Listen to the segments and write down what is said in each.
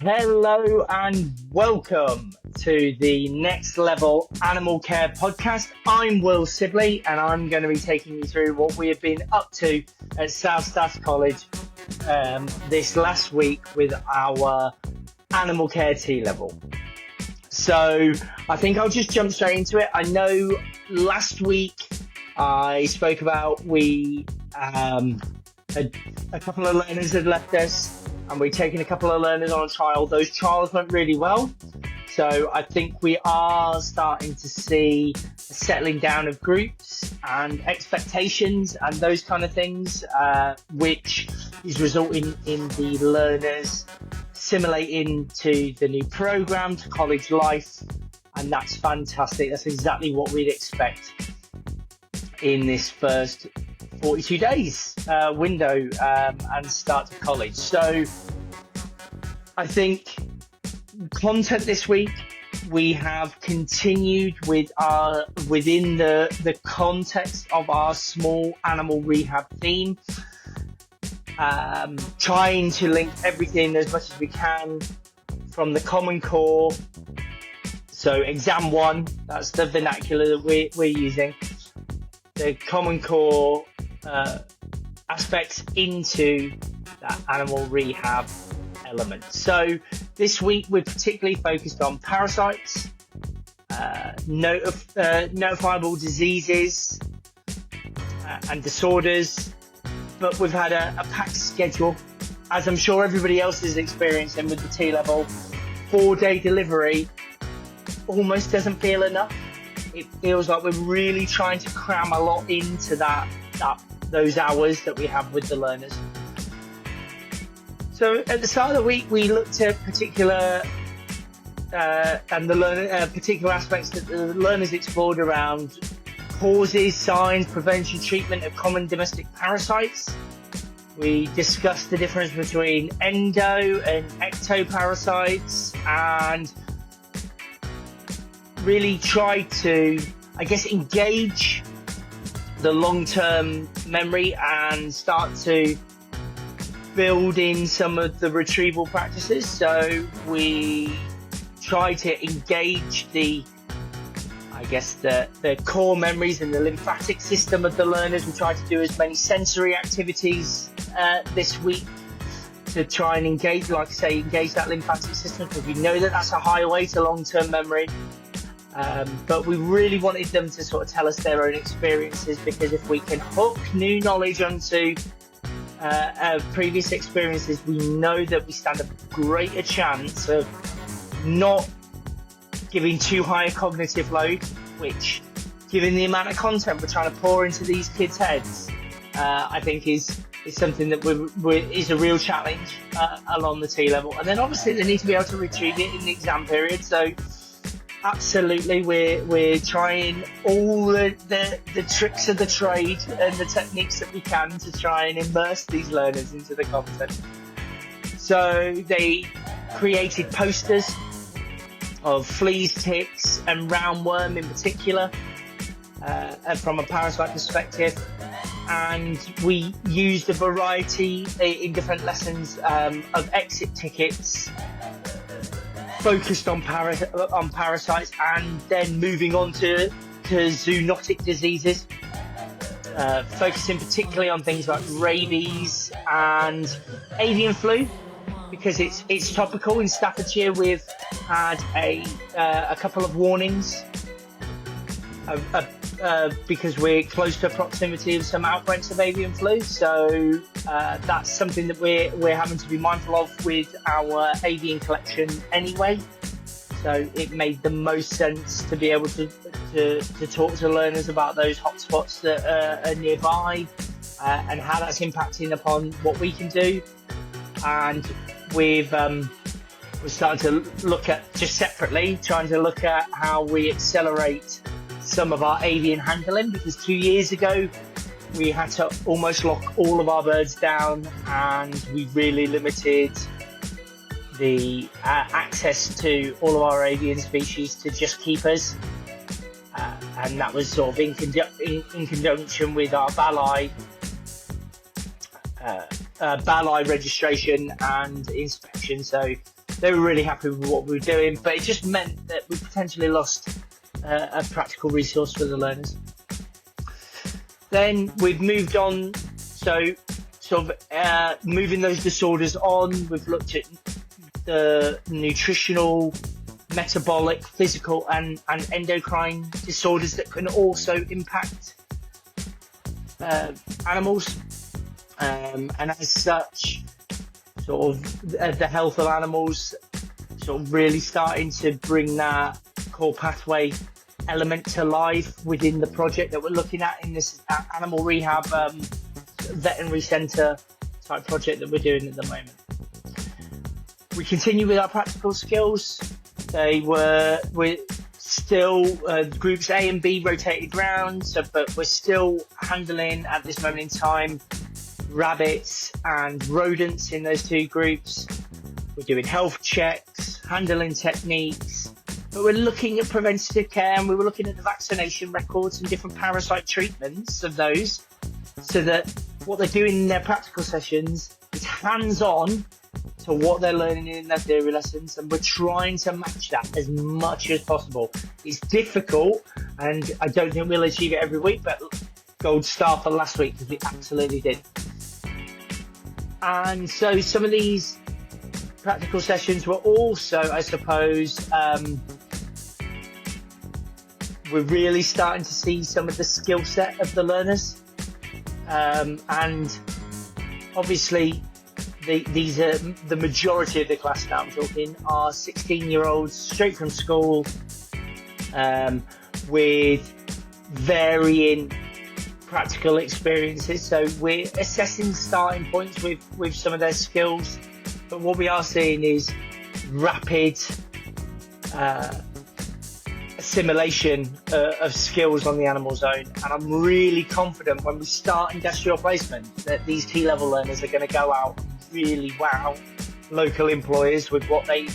Hello and welcome to the Next Level Animal Care podcast. I'm Will Sibley and I'm going to be taking you through what we have been up to at South Staffs College this last week with our animal care T-level. So I think I'll just jump straight into it. I know last week I spoke about we had a couple of learners had left us and we've taken a couple of learners on a trial. Those trials went really well. So I think we are starting to see a settling down of groups and expectations and those kind of things, which is resulting in the learners assimilating to the new program, to college life. And that's fantastic. That's exactly what we'd expect in this first 42 days window and start to college. So I think content this week, we have continued with within the context of our small animal rehab theme, trying to link everything as much as we can from the Common Core. So exam 1, that's the vernacular that we're using, the Common Core aspects into that animal rehab element. So this week we're particularly focused on parasites, notifiable diseases and disorders, but we've had a packed schedule, as I'm sure everybody else is experiencing with the T-level. 4-day delivery almost doesn't feel enough. It feels like we're really trying to cram a lot into those hours that we have with the learners. So at the start of the week, we looked at particular aspects that the learners explored around causes, signs, prevention, treatment of common domestic parasites. We discussed the difference between endo and ectoparasites and really tried to, engage the long-term memory and start to build in some of the retrieval practices. So we try to engage the core memories and the lymphatic system of the learners. We try to do as many sensory activities this week to try and engage that lymphatic system, because we know that that's a highway to long-term memory. But we really wanted them to sort of tell us their own experiences, because if we can hook new knowledge onto previous experiences, we know that we stand a greater chance of not giving too high a cognitive load, which, given the amount of content we're trying to pour into these kids' heads, I think is something that is a real challenge along the T-level. And then obviously they need to be able to retrieve it in the exam period. So absolutely, we're trying all the tricks of the trade and the techniques that we can to try and immerse these learners into the content. So they created posters of fleas, ticks and roundworm in particular, from a parasite perspective. And we used a variety in different lessons of exit tickets focused on parasites, and then moving on to zoonotic diseases, focusing particularly on things like rabies and avian flu, because it's topical. In Staffordshire, we've had a couple of warnings because we're close to proximity of some outbreaks of avian flu. So that's something that we're having to be mindful of with our avian collection anyway. So it made the most sense to be able to talk to learners about those hotspots that are nearby and how that's impacting upon what we can do. And we're starting to look at, just separately, trying to look at how we accelerate some of our avian handling, because 2 years ago we had to almost lock all of our birds down, and we really limited the access to all of our avian species to just keepers, and that was sort of in conjunction with our BALI registration and inspection. So they were really happy with what we were doing, but it just meant that we potentially lost a practical resource for the learners. Then we've moved on, so sort of moving those disorders on. We've looked at the nutritional, metabolic, physical and endocrine disorders that can also impact animals, and as such, sort of the health of animals, sort of really starting to bring that core pathway element to life within the project that we're looking at in this animal rehab veterinary centre type project that we're doing at the moment. We continue with our practical skills. We're still groups A and B rotated round, but we're still handling at this moment in time rabbits and rodents in those two groups. We're doing health checks, handling techniques, but we're looking at preventative care, and we were looking at the vaccination records and different parasite treatments of those, so that what they're doing in their practical sessions is hands-on to what they're learning in their theory lessons, and we're trying to match that as much as possible. It's difficult, and I don't think we'll achieve it every week, but gold star for last week, because we absolutely did. And so some of these practical sessions were also, I suppose, we're really starting to see some of the skill set of the learners, and obviously these are the majority of the class now. I'm talking are 16-year-olds straight from school, with varying practical experiences. So we're assessing starting points with some of their skills, but what we are seeing is rapid assimilation of skills on the animal zone, and I'm really confident when we start industrial placement that these T-level learners are going to go out and really wow local employers with what they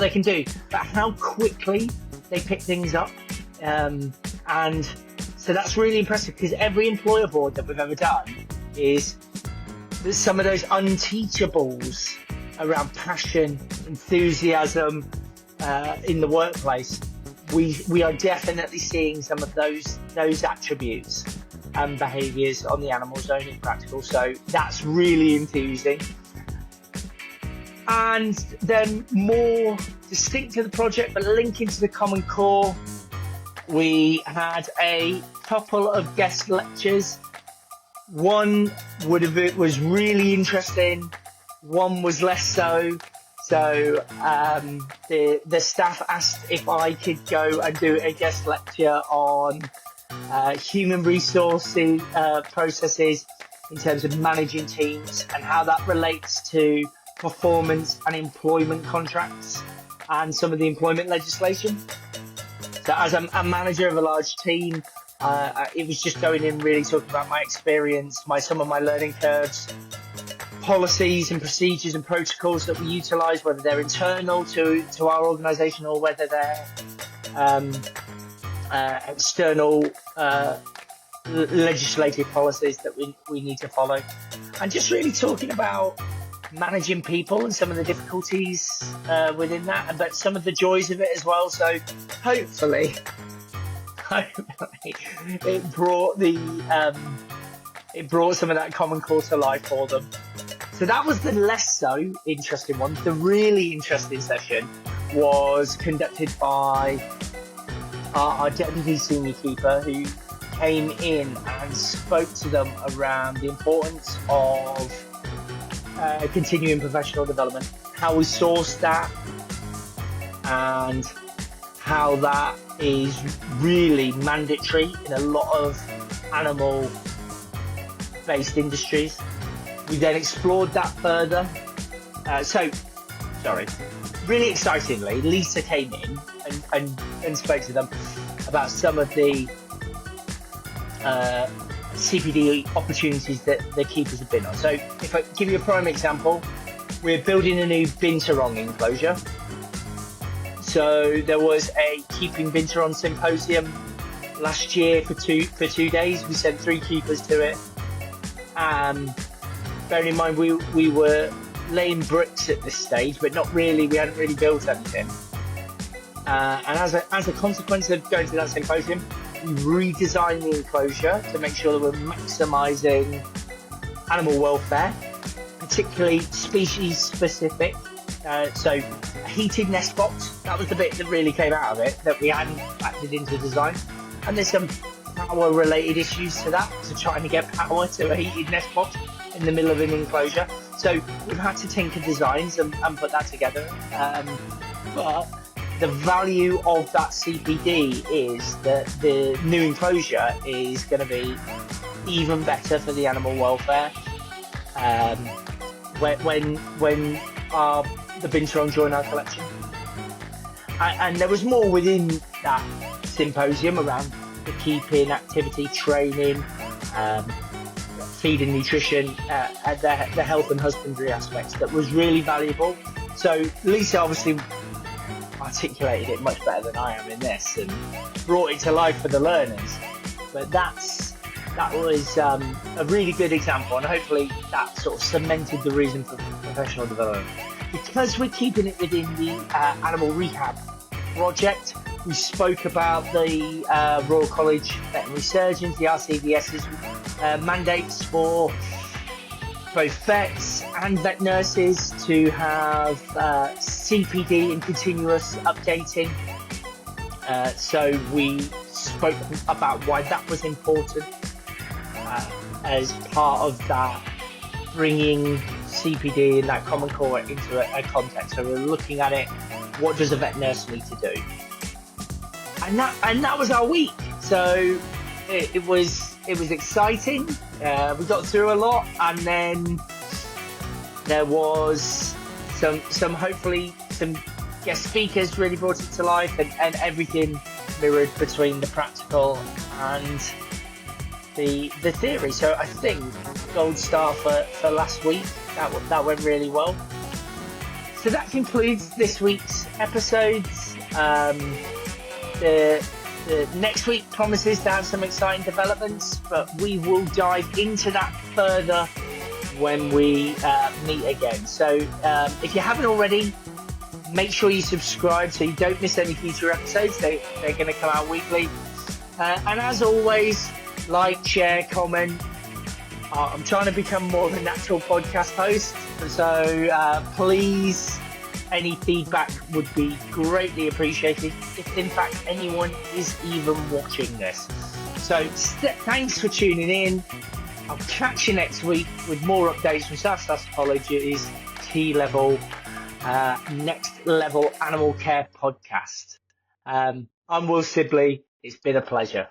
can do, but how quickly they pick things up, and so that's really impressive, because every employer board that we've ever done is there's some of those unteachables around passion, enthusiasm in the workplace. We are definitely seeing some of those attributes and behaviours on the animal zone in practical, so that's really enthusing. And then, more distinct to the project but linking to the common core, we had a couple of guest lectures. One was really interesting, one was less so. So the staff asked if I could go and do a guest lecture on human resources processes in terms of managing teams and how that relates to performance and employment contracts and some of the employment legislation. So as a manager of a large team, it was just going in really talking about my experience, some of my learning curves, policies and procedures and protocols that we utilise, whether they're internal to our organisation or whether they're external legislative policies that we need to follow. And just really talking about managing people and some of the difficulties within that, but some of the joys of it as well. So hopefully it brought some of that common core to life for them. So that was the less so interesting one. The really interesting session was conducted by our deputy senior keeper, who came in and spoke to them around the importance of continuing professional development, how we source that, and how that is really mandatory in a lot of animal-based industries. We then explored that further. Really excitingly, Lisa came in and spoke to them about some of the CPD opportunities that the keepers have been on. So if I give you a prime example, we're building a new binturong enclosure. So there was a keeping binturong symposium last year for two days. We sent 3 keepers to it. Bearing in mind we were laying bricks at this stage, but not really. We hadn't really built anything. And as a consequence of going to that symposium, we redesigned the enclosure to make sure that we're maximising animal welfare, particularly species specific. So a heated nest box, that was the bit that really came out of it, that we hadn't factored into design. And there's some power related issues to that, to trying to get power to a heated nest box in the middle of an enclosure. So we've had to tinker designs and put that together. But the value of that CPD is that the new enclosure is going to be even better for the animal welfare. When the Binturong join our collection, and there was more within that symposium around the keeping, activity, training, feed and nutrition, and the health and husbandry aspects that was really valuable. So Lisa obviously articulated it much better than I am in this and brought it to life for the learners. But that was a really good example, and hopefully that sort of cemented the reason for professional development. Because we're keeping it within the animal rehab project, we spoke about the Royal College Veterinary Surgeons, the RCVS's mandates for both vets and vet nurses to have CPD and continuous updating. So we spoke about why that was important as part of that, bringing CPD and that common core into a context. So we're looking at it, what does a vet nurse need to do? And that was our week. So it was exciting. We got through a lot, and then there was some hopefully some guest speakers really brought it to life, and everything mirrored between the practical and the theory. So I think gold star for last week. That went really well. So that concludes this week's episodes. The next week promises to have some exciting developments, but we will dive into that further when we meet again. So if you haven't already, make sure you subscribe so you don't miss any future episodes. They're going to come out weekly. And as always, like, share, comment. I'm trying to become more of a natural podcast host, so please, any feedback would be greatly appreciated, if in fact anyone is even watching this. So thanks for tuning in. I'll catch you next week with more updates from Staffordshire College's T-Level Next Level Animal Care podcast. I'm Will Sibley. It's been a pleasure.